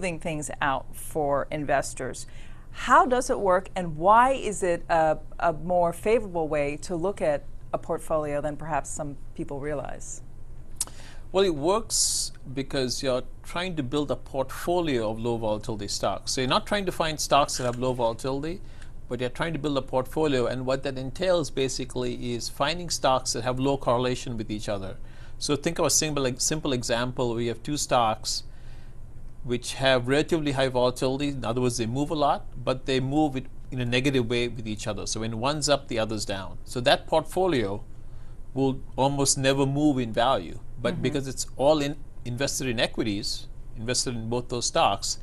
smoothing things out for investors. How does it work, and why is it a more favorable way to look at a portfolio than perhaps some people realize? Well, it works because you're trying to build a portfolio of low volatility stocks. So you're not trying to find stocks that have low volatility, but you're trying to build a portfolio, and what that entails basically is finding stocks that have low correlation with each other. So think of a simple example. We have two stocks which have relatively high volatility. In other words, they move a lot, but they move it in a negative way with each other. So when one's up, the other's down. So that portfolio will almost never move in value. But because it's all invested in equities, invested in both those stocks,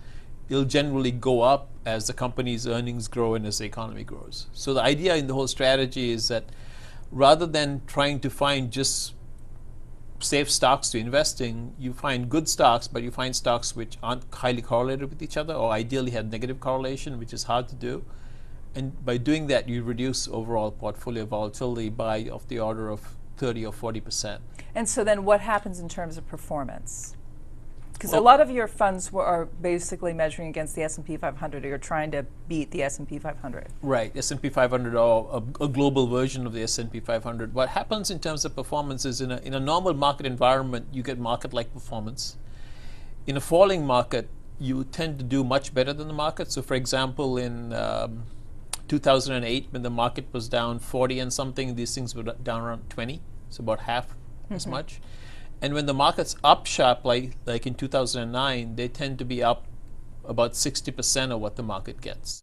it'll generally go up as the company's earnings grow and as the economy grows. So the idea in the whole strategy is that rather than trying to find just safe stocks to invest in, you find good stocks, but you find stocks which aren't highly correlated with each other, or ideally have negative correlation, which is hard to do. And by doing that, you reduce overall portfolio volatility by of the order of 30 or 40%. And so then what happens in terms of performance? Because a lot of your funds are basically measuring against the S&P 500, or you're trying to beat the S&P 500. Right, S&P 500 or a global version of the S&P 500. What happens in terms of performance is in a normal market environment, you get market-like performance. In a falling market, you tend to do much better than the market. So for example, in 2008, when the market was down 40 and something, these things were down around 20, so about half as much. And when the market's up sharp, like in 2009, they tend to be up about 60% of what the market gets.